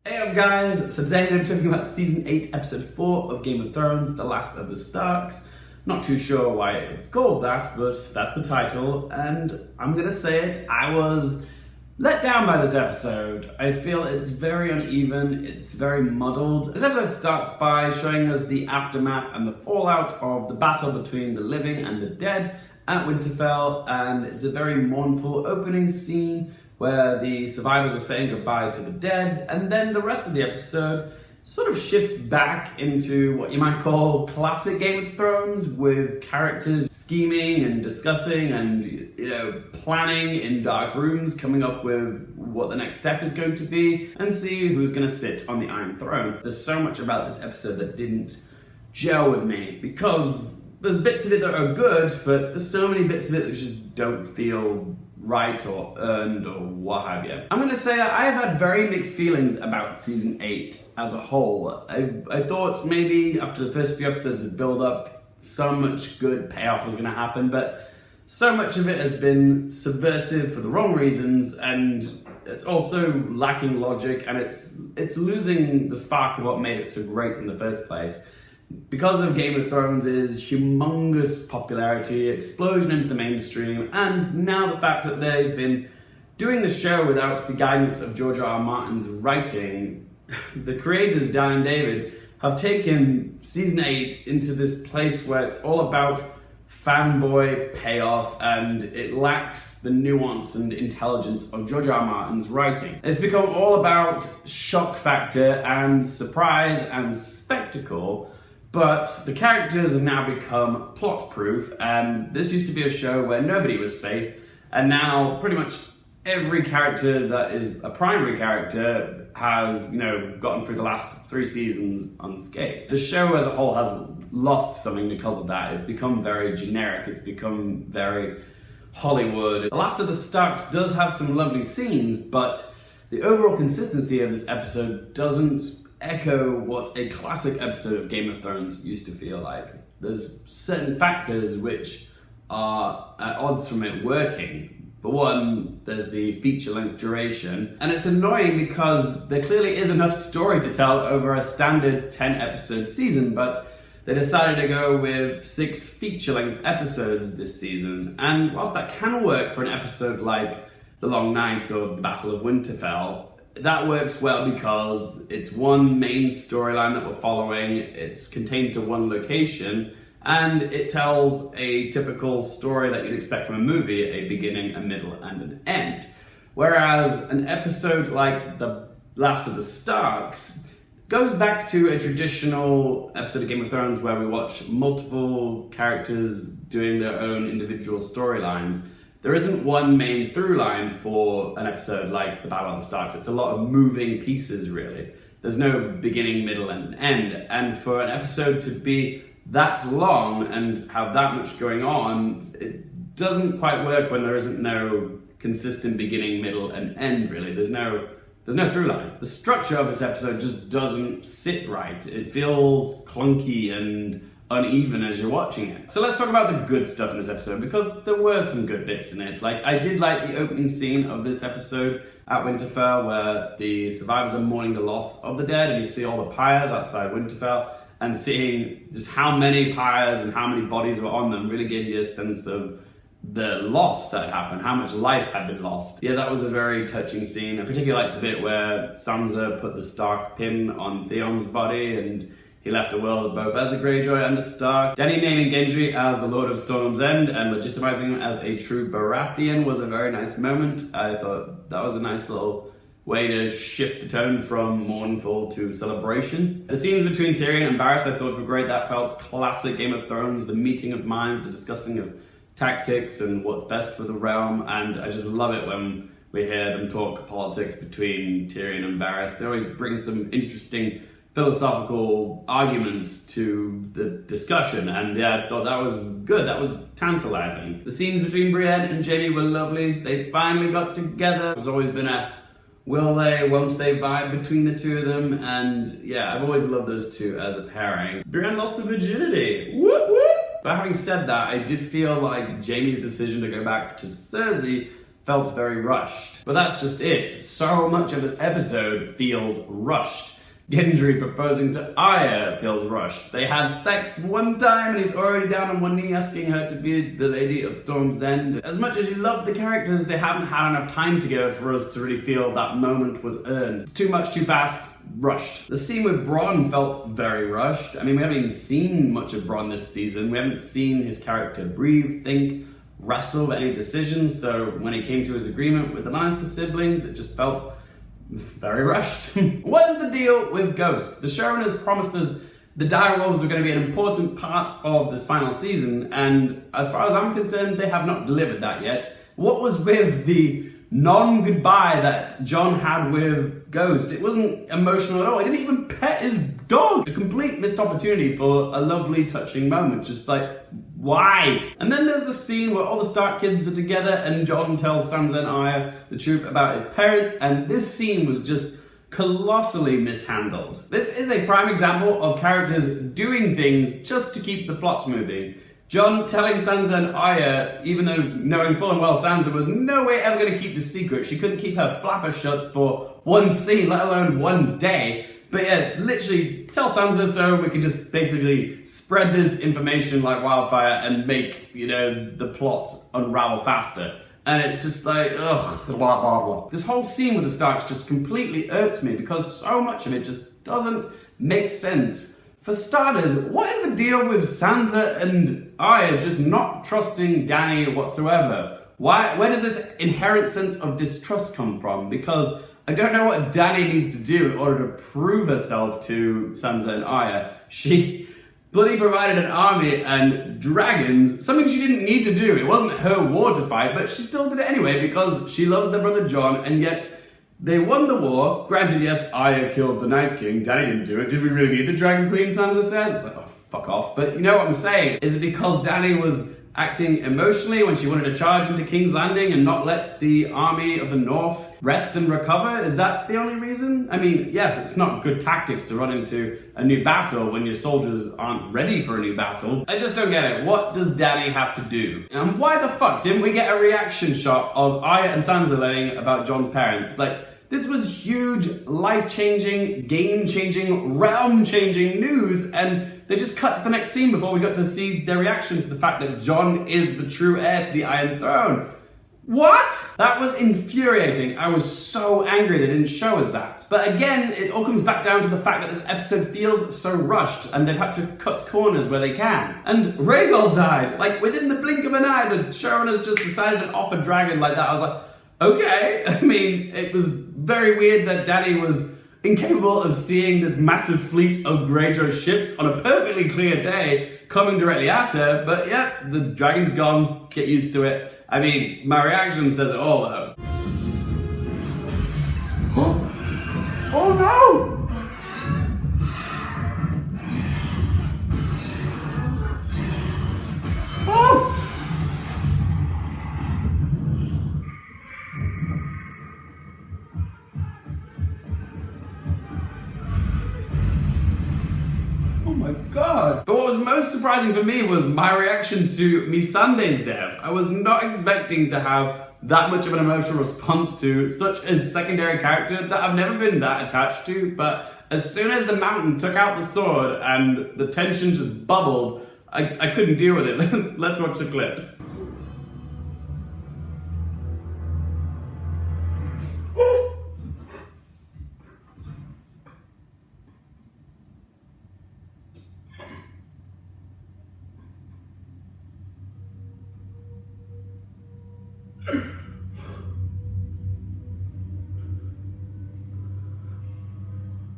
Hey up guys, so today I'm talking about Season 8, Episode 4 of Game of Thrones, The Last of the Starks. Not too sure why it's called that, but that's the title, and I'm gonna say it, I was let down by this episode. I feel it's very uneven, it's very muddled. This episode starts by showing us the aftermath and the fallout of the battle between the living and the dead at Winterfell, and it's a very mournful opening scene where the survivors are saying goodbye to the dead, and then the rest of the episode sort of shifts back into what you might call classic Game of Thrones, with characters scheming and discussing and, planning in dark rooms, coming up with what the next step is going to be, and see who's going to sit on the Iron Throne. There's so much about this episode that didn't gel with me, because there's bits of it that are good, but there's so many bits of it that just don't feel right or earned or what have you. I'm gonna say that I have had very mixed feelings about Season 8 as a whole. I thought maybe after the first few episodes of build up, so much good payoff was gonna happen, but so much of it has been subversive for the wrong reasons, and it's also lacking logic, and it's losing the spark of what made it so great in the first place. Because of Game of Thrones' humongous popularity, explosion into the mainstream, and now the fact that they've been doing the show without the guidance of George R.R. Martin's writing, the creators, Dan and David, have taken Season 8 into this place where it's all about fanboy payoff, and it lacks the nuance and intelligence of George R.R. Martin's writing. It's become all about shock factor and surprise and spectacle. But the characters have now become plot-proof, and this used to be a show where nobody was safe, and now pretty much every character that is a primary character has, gotten through the last 3 seasons unscathed. The show as a whole has lost something because of that. It's become very generic, it's become very Hollywood. The Last of the Starks does have some lovely scenes, but the overall consistency of this episode doesn't echo what a classic episode of Game of Thrones used to feel like. There's certain factors which are at odds from it working. For one, there's the feature-length duration, and it's annoying because there clearly is enough story to tell over a standard 10-episode season, but they decided to go with 6 feature-length episodes this season. And whilst that can work for an episode like The Long Night or The Battle of Winterfell, that works well because it's one main storyline that we're following, it's contained to one location, and it tells a typical story that you'd expect from a movie, a beginning, a middle, and an end. Whereas an episode like The Last of the Starks goes back to a traditional episode of Game of Thrones where we watch multiple characters doing their own individual storylines. There isn't one main through line for an episode like The Battle of the Starks. It's a lot of moving pieces, really. There's no beginning, middle, and an end. And for an episode to be that long and have that much going on, it doesn't quite work when there isn't no consistent beginning, middle, and end, really. There's no through line. The structure of this episode just doesn't sit right. It feels clunky and uneven as you're watching it. So let's talk about the good stuff in this episode, because there were some good bits in it. I did like the opening scene of this episode at Winterfell where the survivors are mourning the loss of the dead, and you see all the pyres outside Winterfell, and seeing just how many pyres and how many bodies were on them really gave you a sense of the loss that had happened, how much life had been lost. Yeah, that was a very touching scene. I particularly liked the bit where Sansa put the Stark pin on Theon's body, and he left the world of both as a Greyjoy and a Stark. Dany naming Gendry as the Lord of Storm's End and legitimizing him as a true Baratheon was a very nice moment. I thought that was a nice little way to shift the tone from mournful to celebration. The scenes between Tyrion and Varys I thought were great. That felt classic Game of Thrones, the meeting of minds, the discussing of tactics and what's best for the realm, and I just love it when we hear them talk politics between Tyrion and Varys. They always bring some interesting philosophical arguments to the discussion, and yeah, I thought that was good. That was tantalizing. The scenes between Brienne and Jaime were lovely. They finally got together. There's always been a will they, won't they vibe between the two of them, and yeah, I've always loved those two as a pairing. Brienne lost her virginity. Whoop whoop! But having said that, I did feel like Jaime's decision to go back to Cersei felt very rushed. But that's just it. So much of this episode feels rushed. Gendry proposing to Arya feels rushed. They had sex one time and he's already down on one knee asking her to be the Lady of Storm's End. As much as you love the characters, they haven't had enough time together for us to really feel that moment was earned. It's too much, too fast, rushed. The scene with Brienne felt very rushed. I mean, we haven't even seen much of Brienne this season. We haven't seen his character breathe, think, wrestle with any decisions. So when he came to his agreement with the Lannister siblings, it just felt very rushed. What is the deal with Ghost? The showrunners promised us the direwolves were going to be an important part of this final season, and as far as I'm concerned, they have not delivered that yet. What was with the non-goodbye that Jon had with Ghost? It wasn't emotional at all. He didn't even pet his dog. A complete missed opportunity for a lovely, touching moment. Just like, why? And then there's the scene where all the Stark kids are together and Jon tells Sansa and Arya the truth about his parents, and this scene was just colossally mishandled. This is a prime example of characters doing things just to keep the plot moving. Jon telling Sansa and Arya, even though knowing full and well Sansa was no way ever going to keep this secret. She couldn't keep her flapper shut for one scene, let alone one day. But yeah, literally tell Sansa so we can just basically spread this information like wildfire and make, you know, the plot unravel faster. And it's just like, ugh, blah, blah, blah. This whole scene with the Starks just completely irked me because so much of it just doesn't make sense. For starters, what is the deal with Sansa and Arya just not trusting Dany whatsoever? Where does this inherent sense of distrust come from? Because I don't know what Dany needs to do in order to prove herself to Sansa and Arya. She bloody provided an army and dragons, something she didn't need to do. It wasn't her war to fight, but she still did it anyway because she loves their brother Jon, and yet they won the war. Granted, yes, Arya killed the Night King. Dany didn't do it. Did we really need the Dragon Queen, Sansa says? It's like, oh, fuck off. But you know what I'm saying? Is it because Dany was acting emotionally when she wanted to charge into King's Landing and not let the army of the North rest and recover? Is that the only reason? I mean, yes, it's not good tactics to run into a new battle when your soldiers aren't ready for a new battle. I just don't get it. What does Dany have to do? And why the fuck didn't we get a reaction shot of Arya and Sansa learning about Jon's parents? Like, this was huge, life-changing, game-changing, realm-changing news, and they just cut to the next scene before we got to see their reaction to the fact that Jon is the true heir to the Iron Throne. What? That was infuriating. I was so angry they didn't show us that. But again, it all comes back down to the fact that this episode feels so rushed and they've had to cut corners where they can. And Rhaegal died. Like, within the blink of an eye, the showrunners just decided to off a dragon like that. I was like, okay. I mean, it was very weird that Dany was incapable of seeing this massive fleet of Greyjoy ships on a perfectly clear day coming directly at her, but yeah, the dragon's gone, get used to it. I mean, my reaction says it all though. Oh no! Oh! Oh my god. But what was most surprising for me was my reaction to Missandei's death. I was not expecting to have that much of an emotional response to such a secondary character that I've never been that attached to, but as soon as the mountain took out the sword and the tension just bubbled, I couldn't deal with it. Let's watch the clip.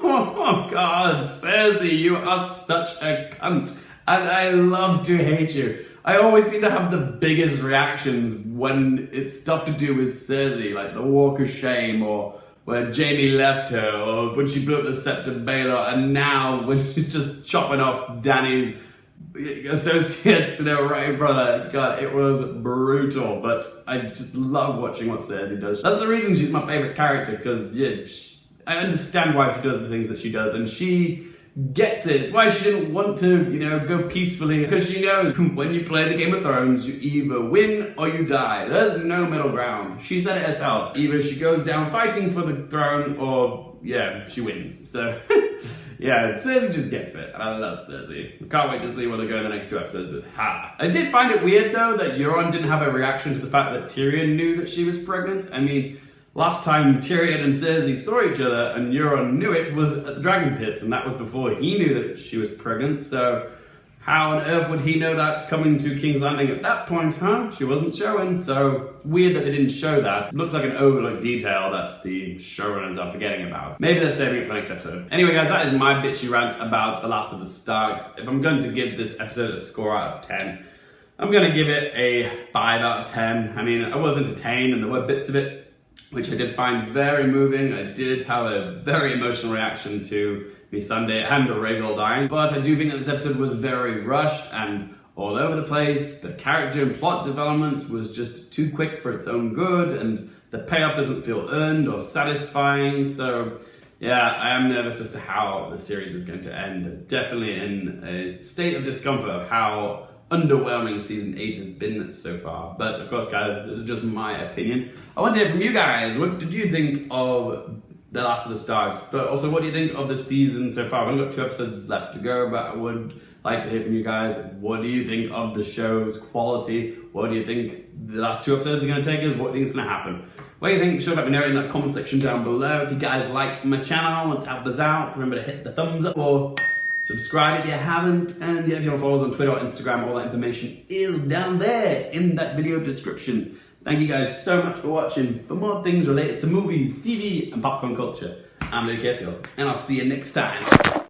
Oh god, Cersei, you are such a cunt, and I love to hate you. I always seem to have the biggest reactions when it's stuff to do with Cersei, like the Walk of Shame, or where Jaime left her, or when she blew up the Scepter Baelor, and now when she's just chopping off Dany's associates, you know, right in front of her. God, it was brutal, but I just love watching what Cersei does. That's the reason she's my favourite character, because yeah, I understand why she does the things that she does, and she gets it. It's why she didn't want to, you know, go peacefully, because she knows when you play the Game of Thrones, you either win or you die. There's no middle ground. She said it herself. Either she goes down fighting for the throne or, yeah, she wins. So, yeah, Cersei just gets it. And I love Cersei. I can't wait to see where they go in the next 2 episodes with her. I did find it weird, though, that Euron didn't have a reaction to the fact that Tyrion knew that she was pregnant. I mean, last time Tyrion and Cersei saw each other and Euron knew it was at the Dragon Pits, and that was before he knew that she was pregnant, so how on earth would he know that coming to King's Landing at that point, huh? She wasn't showing, so it's weird that they didn't show that. It looks like an overlooked detail that the showrunners are forgetting about. Maybe they're saving it for the next episode. Anyway guys, that is my bitchy rant about The Last of the Starks. If I'm going to give this episode a score out of 10, I'm going to give it a 5 out of 10. I mean, I was entertained and there were bits of it which I did find very moving. I did have a very emotional reaction to Missandei and Rhaegal dying, but I do think that this episode was very rushed and all over the place. The character and plot development was just too quick for its own good, and the payoff doesn't feel earned or satisfying. So yeah, I am nervous as to how the series is going to end. Definitely in a state of discomfort of how underwhelming season 8 has been so far. But of course guys, this is just my opinion. I want to hear from you guys. What did you think of The Last of the Starks? But also, what do you think of the season so far? I've only got 2 episodes left to go, but I would like to hear from you guys. What do you think of the show's quality? What do you think the last 2 episodes are going to take us? What do you think is going to happen? What do you think? Be sure to let me know in that comment section down below. If you guys like my channel, want to help us out, remember to hit the thumbs up or subscribe if you haven't, and yeah, if you want to follow us on Twitter or Instagram, all that information is down there in that video description. Thank you guys so much for watching. For more things related to movies, TV, and popcorn culture, I'm Luke Airfield, and I'll see you next time.